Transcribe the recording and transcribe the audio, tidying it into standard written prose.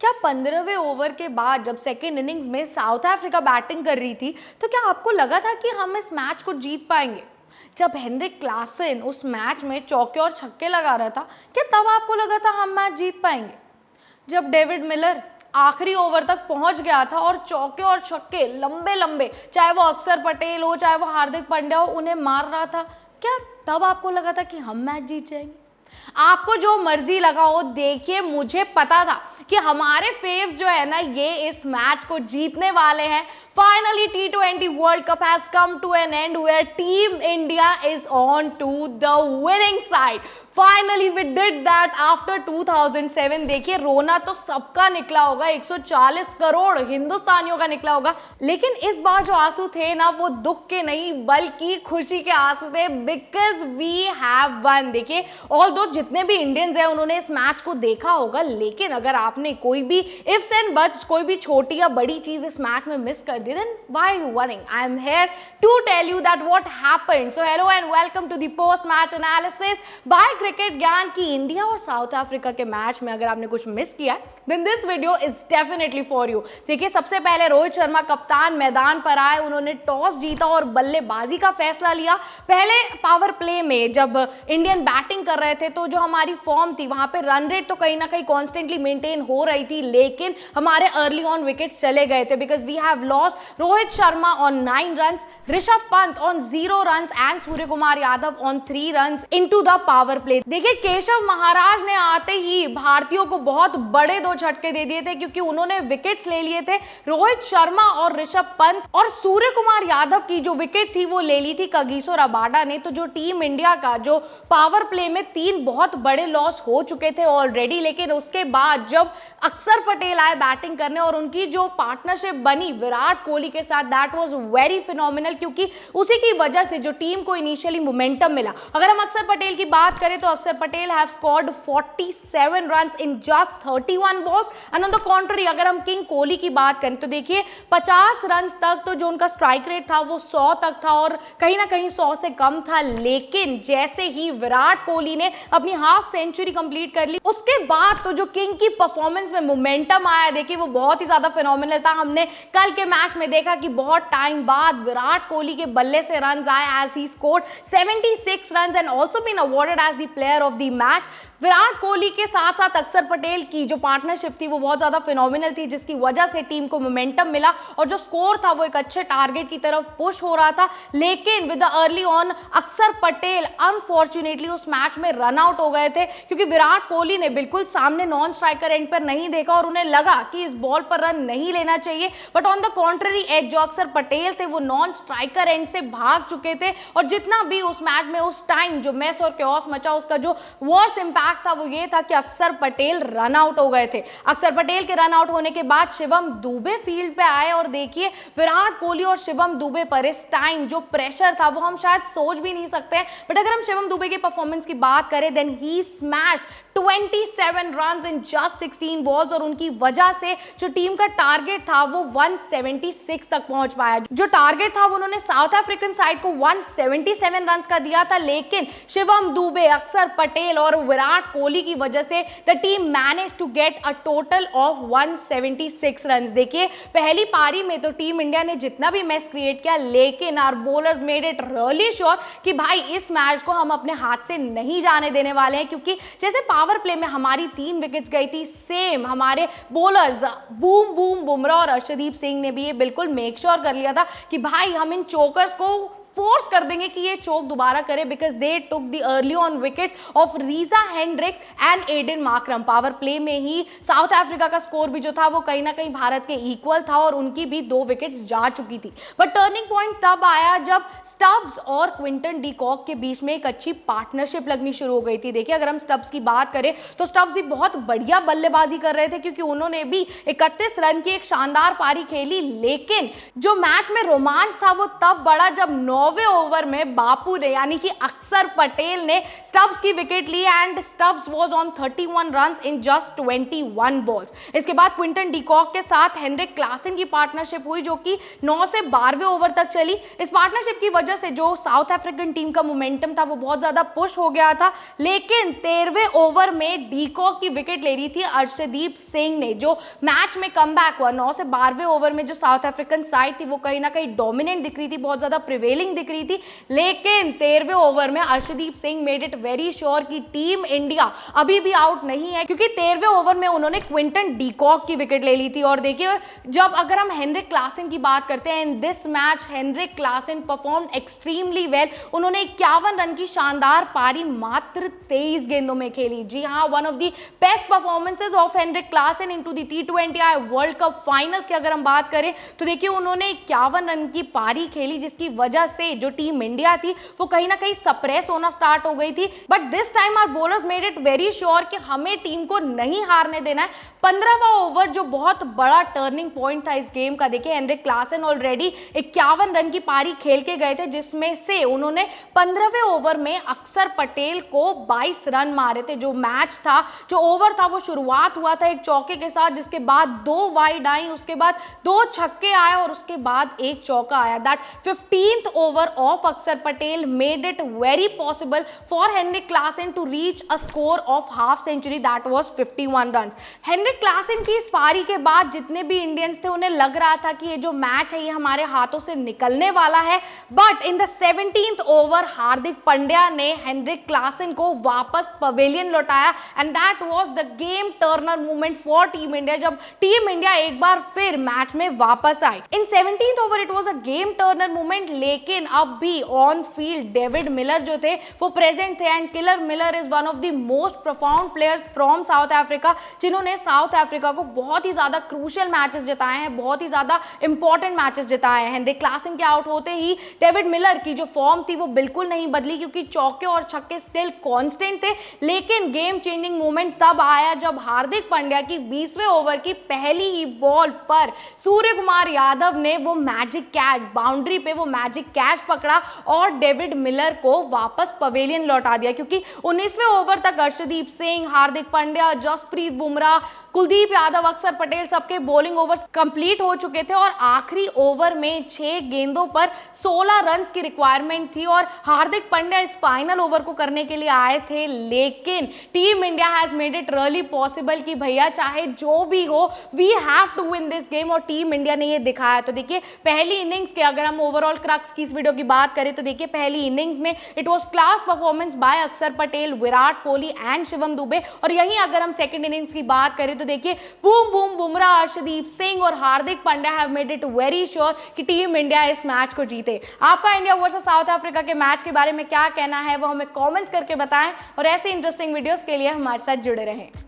क्या 15वें ओवर के बाद जब सेकेंड इनिंग्स में साउथ अफ्रीका बैटिंग कर रही थी तो क्या आपको लगा था कि हम इस मैच को जीत पाएंगे? जब हेनरिक क्लासन उस मैच में चौके और छक्के लगा रहा था, क्या तब आपको लगा था हम मैच जीत पाएंगे? जब डेविड मिलर आखिरी ओवर तक पहुंच गया था और चौके और छक्के लंबे लंबे, चाहे वो अक्षर पटेल हो चाहे वो हार्दिक पांड्या हो, उन्हें मार रहा था, क्या तब आपको लगा था कि हम मैच जीत जाएंगे? आपको जो मर्जी लगा हो, देखिए मुझे पता था कि हमारे फेव्स जो है ना, ये इस मैच को जीतने वाले हैं। Finally, T20 World Cup has come to an end where Team India is on to the winning side. Finally, we did that after 2007. देखिए रोना तो सबका निकला होगा, 140 करोड़ हिंदुस्तानियों का निकला होगा, लेकिन इस बार जो आंसू थे ना, वो दुख के नहीं बल्कि खुशी के आंसू थे, बिकॉज वी हैव वन। देखिए ऑल्दो जितने भी इंडियंस हैं उन्होंने इस मैच को देखा होगा, लेकिन अगर आपने कोई भी इफ्स एंड बट्स, कोई भी छोटी या बड़ी चीज इस मैच में मिस कर दी, then why are you worrying? I am here to tell you that what happened. So hello and welcome to the post match analysis by Cricket ज्ञान की इंडिया और साउथ अफ्रीका के मैच में अगर आपने कुछ मिस किया है then this video is definitely for you. देखिए सबसे पहले रोहित शर्मा कप्तान मैदान पर आए, उन्होंने टॉस जीता और बल्लेबाजी का फैसला लिया। पहले पावर प्ले में जब इंडियन बैटिंग कर रहे थे तो जो हमारी फॉर्म थी वहां पे रन रेट तो कहीं ना कहीं कॉन्स्टेंटली मेंटेन हो रही थी, लेकिन हमारे अर्ली ऑन विकेट्स चले गए थे because we have lost Rohit Sharma on 9 run, Rishabh Pant on 0 run and Suryakumar Yadav on 3 run into the power play. देखिए केशव महाराज ने आते ही भारतीयों को बहुत बड़े 2 झटके दे दिए थे क्योंकि उन्होंने विकेट्स ले लिए थे। रोहित शर्मा और ऋषभ पंत और सूर्य कुमार यादव की जो विकेट थी वो ले ली थी कगिसो रबाडा ने। तो जो टीम इंडिया का जो पावर प्ले में 3 बहुत बड़े लॉस हो चुके थे ऑलरेडी, लेकिन उसके बाद जब अक्षर पटेल आए बैटिंग करने और उनकी जो पार्टनरशिप बनी विराट कोहली के साथ, दैट वाज वेरी फिनोमिनल, क्योंकि उसी की वजह से जो टीम को इनिशियली मोमेंटम मिला। अगर हम अक्षर पटेल की बात करें तो Axar Patel have scored 47 run in just 31 balls and on the contrary अगर हम किंग कोहली की बात करें तो देखिए 50 रन तक तो जो उनका स्ट्राइक रेट था वो 100 तक था और कहीं ना कहीं 100 से कम था, लेकिन जैसे ही विराट कोहली ने अपनी हाफ सेंचुरी कंप्लीट कर ली उसके बाद तो जो किंग की परफॉर्मेंस में मोमेंटम आया, देखिए वो बहुत ही ज्यादा फिनोमिनल था। हमने कल के मैच में देखा कि बहुत टाइम बाद विराट कोहली के बल्ले से रन आए as he scored 76 run and also been awarded as the player of the match. Virat Kohli के साथ साथ अक्षर पटेल की जो पार्टनरशिप थी वो बहुत ज्यादा फिनोमिनल थी, जिसकी वजह से टीम को मोमेंटम मिला और जो स्कोर था वो एक अच्छे टारगेट की तरफ पुश हो रहा था। लेकिन विद द अर्ली ऑन अक्षर पटेल अनफॉर्चुनेटली उस मैच में रन आउट हो गए थे क्योंकि विराट कोहली ने बिल्कुल सामने नॉन स्ट्राइकर एंड पर नहीं देखा और उन्हें लगा कि इस बॉल पर रन नहीं लेना चाहिए, but on the contrary as जो अक्षर पटेल थे वो नॉन स्ट्राइकर एंड से भाग चुके थे और जितना भी उस मैच में उस टाइम जो मैस और क्योस मचा उसका जो वर्स्ट इंपैक्ट था वो ये था कि अक्षर पटेल रन आउट हो गए थे। अक्षर पटेल के रन आउट होने के बाद शिवम दुबे फील्ड पे आए और देखिए विराट कोहली और शिवम दुबे पर इस टाइम जो प्रेशर था वो हम शायद सोच भी नहीं सकते हैं, बट अगर हम शिवम दुबे की परफॉर्मेंस की बात करें then he smash 27 run in just 16 balls और उनकी वजह से जो टीम का टारगेट था वो 176 तक पहुंच पाया। जो टारगेट था वो उन्होंने साउथ अफ्रीकन साइड को 177 रन का दिया था, लेकिन शिवम दुबे, अक्षर पटेल और विराट कोहली की वजह से the team manage to get a total of 176 run. देखिए पहली पारी में तो टीम इंडिया ने जितना भी मैच क्रिएट किया, लेकिन our bowlers made it really sure कि भाई इस मैच को हम अपने हाथ से नहीं जाने देने वाले हैं, क्योंकि जैसे पावर प्ले में हमारी 3 विकेट्स गई थी, सेम हमारे बॉलर्स बूम बूम बुमराह और अर्शदीप सिंह ने भी ये बिल्कुल मेक श्योर कर लिया था कि भाई हम इन चोकर्स को फोर्स कर देंगे कि ये चोक दोबारा करे, because they took the early on wickets of Reeza Hendricks and Aiden Markram. Power play में ही साउथ अफ्रीका का स्कोर भी जो था वो कहीं ना कहीं भारत के इक्वल था और उनकी भी 2 विकेट्स जा चुकी थी। बट टर्निंग पॉइंट तब आया जब स्टब्स और क्विंटन डी कॉक के बीच में एक अच्छी पार्टनरशिप लगनी शुरू हो गई थी। देखिए अगर हम स्टब्स की बात करें तो स्टब्स भी बहुत बढ़िया बल्लेबाजी कर रहे थे क्योंकि उन्होंने भी 31 रन की एक शानदार पारी खेली, लेकिन जो मैच में रोमांच था वो तब बढ़ा जब 9 9वें ओवर में बापू ने यानी कि अक्षर पटेल ने स्टब्स की विकेट ली and Stubbs was on 31 runs in just 21 balls. इसके बाद क्विंटन डीकॉक के साथ हेनरिक क्लासन की पार्टनरशिप हुई जो कि 9 से 12वें ओवर तक चली। इस पार्टनरशिप की वजह से जो साउथ अफ्रीकन टीम का मोमेंटम था वो बहुत ज्यादा पुश हो गया था, लेकिन 13वें ओवर में डीकॉक की विकेट ले रही थी अर्शदीप सिंह ने, जो मैच में कमबैक हुआ। 9 से 12वें ओवर में जो साउथ अफ्रीकन साइड थी वो कहीं ना कहीं डोमिनेंट दिख रही थी, बहुत ज्यादा प्रिवेलिंग दिख रही थी, लेकिन 13वें ओवर में Arshdeep Singh made it very sure कि टीम इंडिया अभी भी आउट नहीं है, क्योंकि 13वें ओवर में उन्होंने क्विंटन डीकॉक की विकेट ले ली थी। और देखिए, जब अगर हम हेनरिक क्लासन की बात करते हैं, in this match Heinrich Klaasen perform extremely well. उन्होंने 51 रन की शानदार पारी मात्र 23 गेंदों में खेली। जी हाँ, one of the best performances of Heinrich Klaasen into the T20I world cup finals की अगर हम बात करें तो देखिए, उन्होंने 51 रन की पारी खेली, जिसकी वजह से जो टीम इंडिया थी वो कहीं ना कहीं सप्रेस होना स्टार्ट हो गई थी। But this time our bowlers made it very sure कि हमें टीम को नहीं हारने देना है। 15वां ओवर जो बहुत बड़ा टर्निंग पॉइंट था इस गेम का, देखिए हेनरिक क्लासन ऑलरेडी 51 रन की पारी खेल के गए थे, जिसमें से उन्होंने 15वें ओवर में अक्षर पटेल को 22 रन मारे थे। जो मैच था, जो ओवर था, वो शुरुआत हुआ था एक चौके के साथ, जिसके बाद 2 वाइड आई, उसके बाद 2 छक्के आए और उसके बाद एक चौका आया। That 15th over of Axar Patel made it very possible for Heinrich Klaasen to reach a score of half century, that was 51 run. Heinrich Klaasen की इस पारी के बाद जितने भी इंडियंस थे उन्हें लग रहा था कि ये जो मैच है ये हमारे हाथों से निकलने वाला है, but in the 17th over Hardik Pandya ने हेनरिक क्लासन को वापस पवेलियन लौटाया and that was the game turner movement for team India, जब टीम इंडिया एक बार फिर मैच में वापस आई। In 17th over it was a game turner movement, लेकिन अब भी ऑन फील्ड डेविड मिलर जो थे वो प्रेजेंट थे and killer Miller is one of the most profound players from south Africa, जिन्होंने साउथ अफ्रीका को बहुत ही ज्यादा क्रूशियल मैचेस जिताए हैं, बहुत ही ज्यादा इंपॉर्टेंट मैचेस जिताए हैं। हेनरिक क्लासन के आउट होते ही डेविड मिलर की जो फॉर्म थी वो बिल्कुल नहीं बदली, क्योंकि चौके और छक्के स्टिल कांस्टेंट थे, लेकिन गेम चेंजिंग मोमेंट तब आया जब हार्दिक पांड्या की 20वें ओवर की पहली ही बॉल पर सूर्य कुमार यादव ने वो मैजिक कैच, बाउंड्री पे वो मैजिक कैच पकड़ा और डेविड मिलर को वापस पवेलियन लौटा दिया, क्योंकि 19वें ओवर तक अर्शदीप सिंह, हार्दिक पांड्या, जसप्रीत बुमराह, कुलदीप यादव, अक्षर पटेल सबके बॉलिंग ओवर्स कंप्लीट हो चुके थे और आखिरी ओवर में 6 गेंदों पर 16 रन्स की रिक्वायरमेंट थी और हार्दिक पांड्या इस फाइनल ओवर को करने के लिए आए थे, लेकिन team India has made it really possible कि भैया चाहे जो भी हो we have to win this game, और टीम इंडिया ने ये दिखाया। तो देखिए, पहली इनिंग्स के अगर हम ओवरऑल क्रक्स की इस वीडियो की बात करें तो देखिए, पहली इनिंग्स में it was class performance by अक्षर पटेल, विराट कोहली एंड शिवम दुबे, और यहीं अगर हम सेकंड इनिंग्स की बात करें तो देखिए, बूम बूम बुमराह, अर्शदीप सिंह और Hardik Pandya have made it very sure कि टीम इंडिया इस मैच को जीते। आपका इंडिया वर्सेस साउथ अफ्रीका के मैच के बारे में क्या कहना है वो हमें कमेंट्स करके बताएं, और ऐसे इंटरेस्टिंग वीडियोस के लिए हमारे साथ जुड़े रहें।